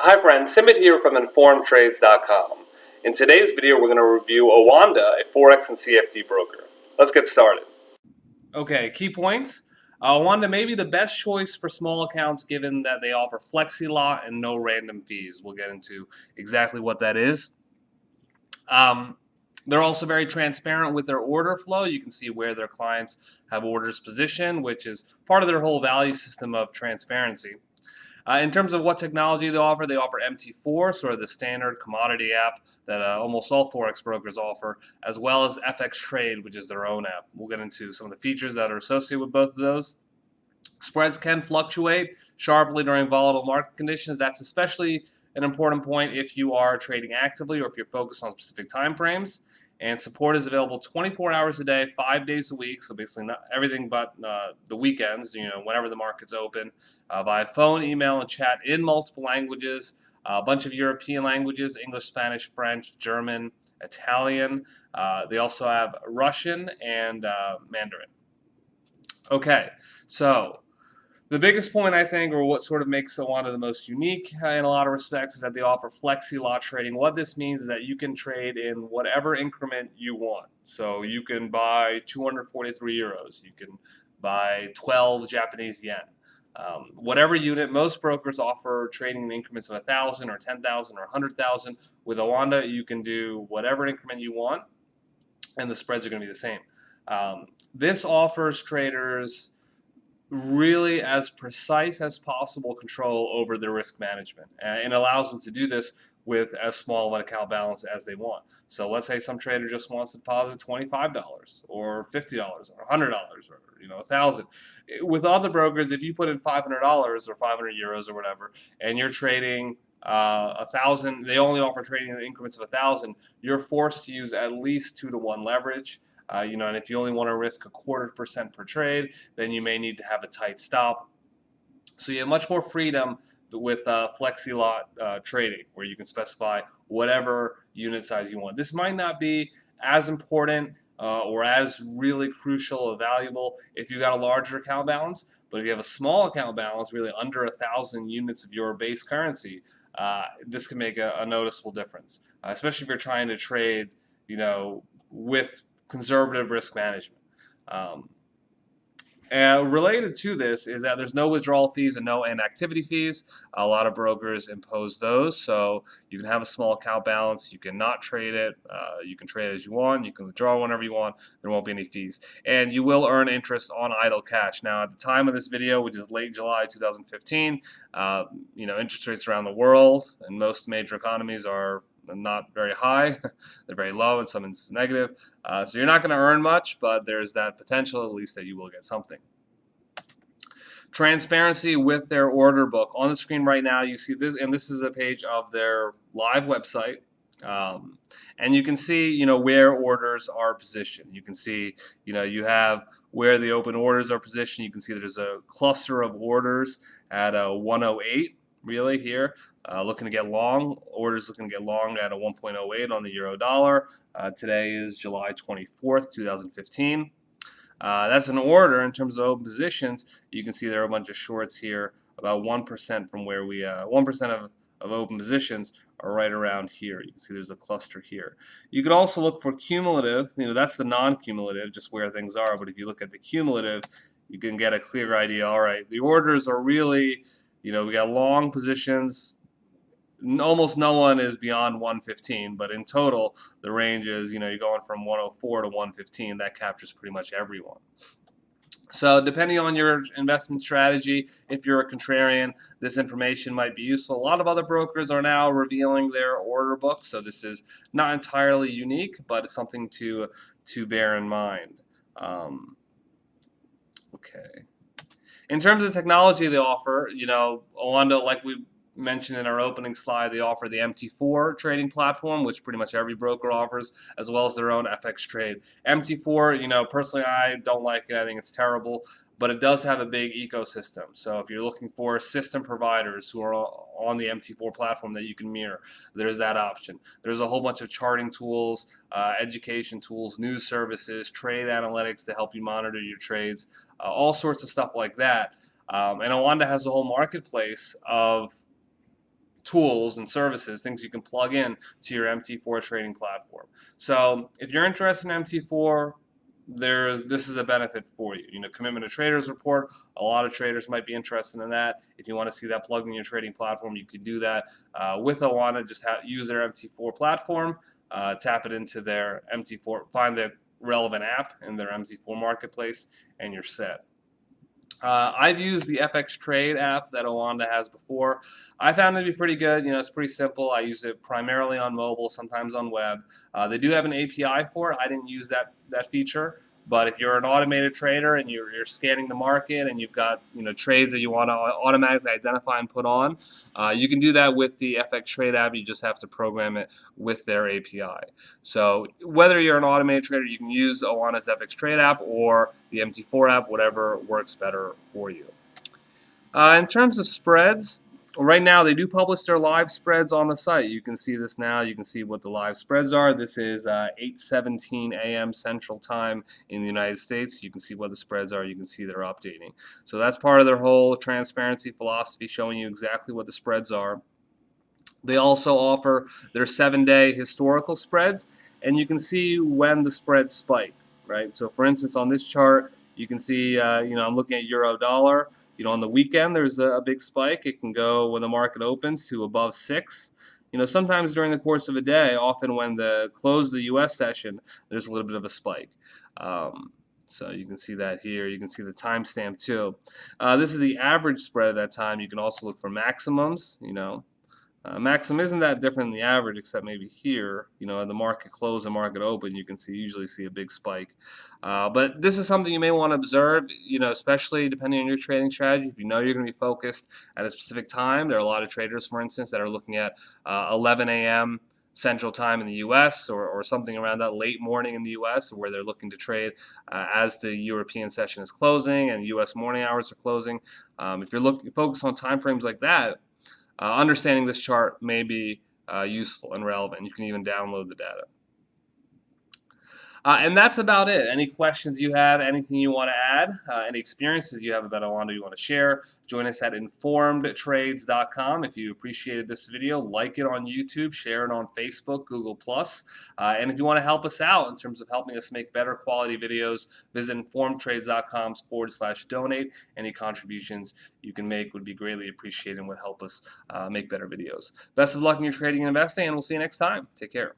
Hi friends, Simit here from InformedTrades.com. In today's video, we're going to review Oanda, a Forex and CFD broker. Let's get started. Okay, key points. Oanda may be the best choice for small accounts given that they offer flexilot and no random fees. We'll get into exactly what that is. They're also very transparent with their order flow. You can see where their clients have orders positioned, which is part of their whole value system of transparency. In terms of what technology they offer MT4, sort of the standard commodity app that almost all Forex brokers offer, as well as FX Trade, which is their own app. We'll get into some of the features that are associated with both of those. Spreads can fluctuate sharply during volatile market conditions. That's especially an important point if you are trading actively or if you're focused on specific time frames. And support is available 24 hours a day, 5 days a week. So basically, not everything but the weekends. Whenever the market's open, via phone, email, and chat in multiple languages. A bunch of European languages: English, Spanish, French, German, Italian. They also have Russian and Mandarin. Okay, so the biggest point, I think, or what sort of makes Oanda the most unique in a lot of respects, is that they offer flexi-lot trading. What this means is that you can trade in whatever increment you want. So you can buy 243 euros. You can buy 12 Japanese yen. Whatever unit, most brokers offer trading in increments of 1,000 or 10,000 or 100,000. With Oanda, you can do whatever increment you want, and the spreads are going to be the same. This offers traders really as precise as possible control over their risk management, and allows them to do this with as small of an account balance as they want. So let's say some trader just wants to deposit $25 or $50 or $100 or $1,000. With other brokers, if you put in $500 or 500 euros or whatever, and you're trading 1,000, they only offer trading in increments of 1,000. You're forced to use at least 2-to-1 leverage. And if you only want to risk 0.25% per trade, then you may need to have a tight stop. So you have much more freedom with flexi-lot trading, where you can specify whatever unit size you want. This might not be as important or as really crucial or valuable if you got a larger account balance, but if you have a small account balance, really under 1,000 units of your base currency, this can make a noticeable difference, especially if you're trying to trade, with conservative risk management. Related to this is that there's no withdrawal fees and no inactivity fees. A lot of brokers impose those, so you can have a small account balance, you can not trade it, you can trade as you want, you can withdraw whenever you want, there won't be any fees. And you will earn interest on idle cash. Now, at the time of this video, which is late July 2015, interest rates around the world and most major economies are not very high. They're very low, and some instances negative. So you're not going to earn much, but there's that potential, at least, that you will get something. Transparency with their order book. On the screen right now, you see this, and this is a page of their live website. And you can see, where orders are positioned. You can see, you have where the open orders are positioned. You can see there's a cluster of orders at 108, really, here. Looking to get long. Orders looking to get long at a 1.08 on the euro dollar. Today is July 24th, 2015. That's an order. In terms of open positions, you can see there are a bunch of shorts here, about 1% from where we 1% of open positions are right around here. You can see there's a cluster here. You could also look for cumulative. That's the non-cumulative, just where things are. But if you look at the cumulative, you can get a clear idea. All right, the orders are really, we got long positions. Almost no one is beyond 115, but in total, the range is, you're going from 104 to 115. That captures pretty much everyone. So depending on your investment strategy, if you're a contrarian, this information might be useful. A lot of other brokers are now revealing their order books, so this is not entirely unique, but it's something to bear in mind. Okay. In terms of technology they offer, Oanda, like we mentioned in our opening slide, they offer the MT4 trading platform, which pretty much every broker offers, as well as their own FX trade. MT4, personally, I don't like it. I think it's terrible, but it does have a big ecosystem. So if you're looking for system providers who are on the MT4 platform that you can mirror, there's that option. There's a whole bunch of charting tools, education tools, news services, trade analytics to help you monitor your trades, all sorts of stuff like that. And Oanda has a whole marketplace of tools and services, things you can plug in to your MT4 trading platform. So if you're interested in MT4, this is a benefit for you. Commitment to traders report. A lot of traders might be interested in that. If you want to see that plugged in your trading platform, you could do that with Oanda. Just use their MT4 platform, tap it into their MT4, find the relevant app in their MT4 marketplace, and you're set. I've used the FX Trade app that Oanda has before. I found it to be pretty good. It's pretty simple. I use it primarily on mobile, sometimes on web. They do have an API for it. I didn't use that feature. But if you're an automated trader and you're scanning the market and you've got trades that you want to automatically identify and put on, you can do that with the FX Trade app. You just have to program it with their API. So whether you're an automated trader, you can use Oanda's FX Trade app or the MT4 app, whatever works better for you. In terms of spreads, right now they do publish their live spreads on the site. You can see this now. You can see what the live spreads are. This is 8:17 a.m. Central Time in the United States. You can see what the spreads are. You can see they're updating. So that's part of their whole transparency philosophy, showing you exactly what the spreads are. They also offer their 7-day historical spreads, and you can see when the spreads spike, right? So for instance, on this chart, you can see, I'm looking at euro dollar. On the weekend, there's a big spike. It can go when the market opens to above 6. Sometimes during the course of a day, often when the close of the U.S. session, there's a little bit of a spike. So you can see that here. You can see the timestamp too. This is the average spread at that time. You can also look for maximums, Maximum isn't that different than the average, except maybe here, at the market close and market open, you can usually see a big spike. But this is something you may want to observe, especially depending on your trading strategy. If you know you're going to be focused at a specific time, there are a lot of traders, for instance, that are looking at 11 a.m. Central Time in the U.S. or something around that late morning in the U.S. where they're looking to trade as the European session is closing and U.S. morning hours are closing. If you're focused on time frames like that, understanding this chart may be useful and relevant. You can even download the data. And that's about it. Any questions you have, anything you want to add, any experiences you have about Oanda you want to share, join us at informedtrades.com. If you appreciated this video, like it on YouTube, share it on Facebook, Google+. And if you want to help us out in terms of helping us make better quality videos, visit informedtrades.com/donate. Any contributions you can make would be greatly appreciated and would help us make better videos. Best of luck in your trading and investing, and we'll see you next time. Take care.